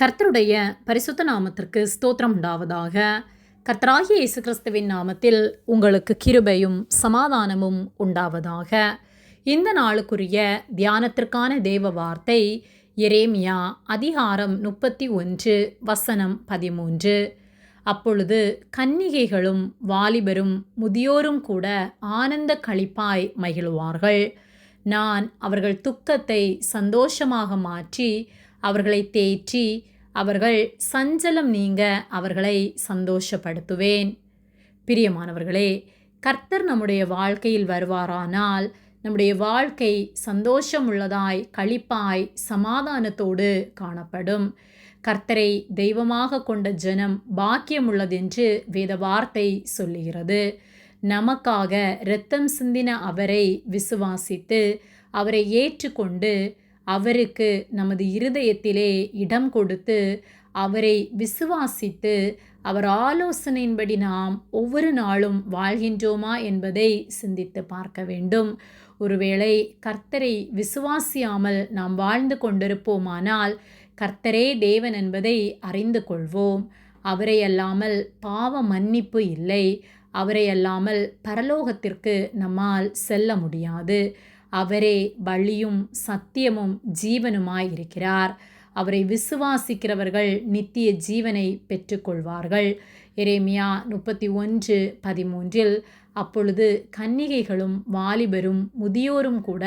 கர்த்தருடைய பரிசுத்த நாமத்திற்கு ஸ்தோத்திரம் உண்டாவதாக. கர்த்தராகிய இயேசு கிறிஸ்துவின் நாமத்தில் உங்களுக்கு கிருபையும் சமாதானமும் உண்டாவதாக. இந்த நாளுக்குரிய தியானத்திற்கான தேவ வார்த்தை எரேமியா அதிகாரம் 31 வசனம் 13. அப்பொழுது கன்னிகைகளும் வாலிபரும் முதியோரும் கூட ஆனந்த களிப்பாய் மகிழுவார்கள். நான் அவர்கள் துக்கத்தை சந்தோஷமாக மாற்றி அவர்களை தேற்றி அவர்கள் சஞ்சலம் நீங்க அவர்களை சந்தோஷப்படுத்துவேன். பிரியமானவர்களே, கர்த்தர் நம்முடைய வாழ்க்கையில் வருவாரானால் நம்முடைய வாழ்க்கை சந்தோஷமுள்ளதாய் களிப்பாய் சமாதானத்தோடு காணப்படும். கர்த்தரை தெய்வமாக கொண்ட ஜனம் பாக்கியமுள்ளதென்று வேத வார்த்தை சொல்லுகிறது. நமக்காக இரத்தம் சிந்தின அவரை விசுவாசித்து அவரை ஏற்றுக்கொண்டு அவருக்கு நமது இருதயத்திலே இடம் கொடுத்து அவரை விசுவாசித்து அவர் ஆலோசனையின்படி நாம் ஒவ்வொரு நாளும் வாழ்கின்றோமா என்பதை சிந்தித்து பார்க்க வேண்டும். ஒருவேளை கர்த்தரை விசுவாசியாமல் நாம் வாழ்ந்து கொண்டிருப்போமானால் கர்த்தரே தேவன் என்பதை அறிந்து கொள்வோம். அவரை அல்லாமல் பாவ மன்னிப்பு இல்லை. அவரை அல்லாமல் பரலோகத்திற்கு நம்மால் செல்ல முடியாது. அவரே வழியும் சத்தியமும் ஜீவனுமாய் இருக்கிறார். அவரை விசுவாசிக்கிறவர்கள் நித்திய ஜீவனை பெற்றுக்கொள்வார்கள். எரேமியா 31:13 அப்பொழுது கன்னிகைகளும் வாலிபரும் முதியோரும் கூட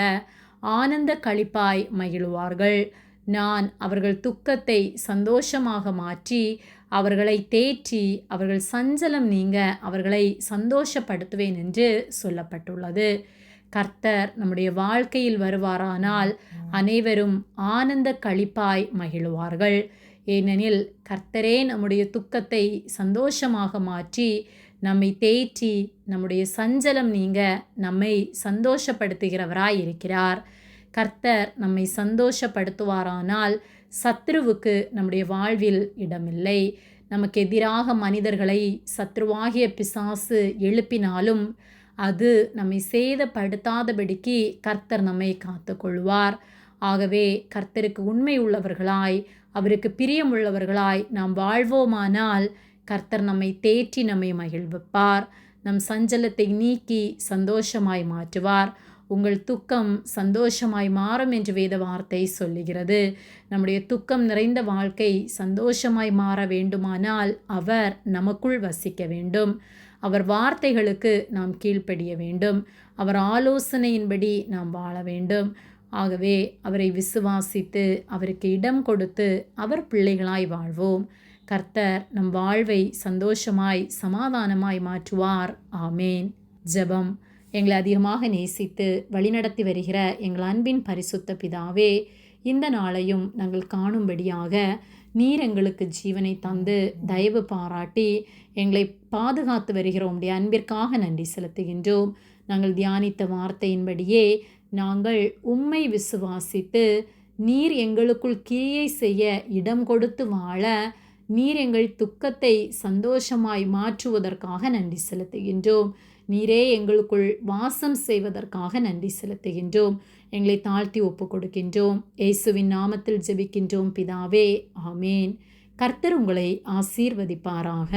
ஆனந்த களிப்பாய் மகிழுவார்கள். நான் அவர்கள் துக்கத்தை சந்தோஷமாக மாற்றி அவர்களை தேற்றி அவர்கள் சஞ்சலம் நீங்க அவர்களை சந்தோஷப்படுத்துவேன் என்று சொல்லப்பட்டுள்ளது. கர்த்தர் நம்முடைய வாழ்க்கையில் வருவாரானால் அனைவரும் ஆனந்த களிப்பாய் மகிழுவார்கள். ஏனெனில் கர்த்தரே நம்முடைய துக்கத்தை சந்தோஷமாக மாற்றி நம்மை தேற்றி நம்முடைய சஞ்சலம் நீங்க நம்மை சந்தோஷப்படுத்துகிறவராய் இருக்கிறார். கர்த்தர் நம்மை சந்தோஷப்படுத்துவாரானால் சத்ருவுக்கு நம்முடைய வாழ்வில் இடமில்லை. நமக்கு எதிராக மனிதர்களை சத்ருவாகிய பிசாசு எழுப்பினாலும் அது நம்மை சேதப்படுத்தாதபடிக்கு கர்த்தர் நம்மை காத்து கொள்வார். ஆகவே கர்த்தருக்கு உண்மை உள்ளவர்களாய் அவருக்கு பிரியமுள்ளவர்களாய் நாம் வாழ்வோமானால் கர்த்தர் நம்மை தேற்றி நம்மை மகிழ்விப்பார். நம் சஞ்சலத்தை நீக்கி சந்தோஷமாய் மாற்றுவார். உங்கள் துக்கம் சந்தோஷமாய் மாறும் என்று வேத வார்த்தை சொல்லுகிறது. நம்முடைய துக்கம் நிறைந்த வாழ்க்கை சந்தோஷமாய் மாற வேண்டுமானால் அவர் நமக்குள் வசிக்க வேண்டும். அவர் வார்த்தைகளுக்கு நாம் கீழ்ப்படிய வேண்டும். அவர் ஆலோசனையின்படி நாம் வாழ வேண்டும். ஆகவே அவரை விசுவாசித்து அவருக்கு இடம் கொடுத்து அவர் பிள்ளைகளாய் வாழ்வோம். கர்த்தர் நம் வாழ்வை சந்தோஷமாய் சமாதானமாய் மாற்றுவார். ஆமேன். ஜெபம். எங்களை அதிகமாக நேசித்து வழிநடத்தி வருகிற எங்கள் அன்பின் பரிசுத்த பிதாவே, இந்த நாளையும் நாங்கள் காணும்படியாக நீர் எங்களுக்கு ஜீவனை தந்து தயவு பாராட்டி எங்களை பாதுகாத்து வருகிற உம்முடைய அன்பிற்காக நன்றி செலுத்துகின்றோம். நாங்கள் தியானித்த வார்த்தையின்படியே நாங்கள் உம்மை விசுவாசித்து நீர் எங்களுக்குள் கிரியை செய்ய இடம் கொடுத்து வாழ நீர் எங்கள் துக்கத்தை சந்தோஷமாய் மாற்றுவதற்காக நன்றி செலுத்துகின்றோம். நீரே எங்களுக்குள் வாசம் செய்வதற்காக நன்றி செலுத்துகின்றோம். எங்களை தாழ்த்தி ஒப்பு கொடுக்கின்றோம். இயேசுவின் நாமத்தில் ஜெபிக்கின்றோம் பிதாவே. ஆமேன். கர்த்தர் உங்களை ஆசீர்வதிப்பாராக.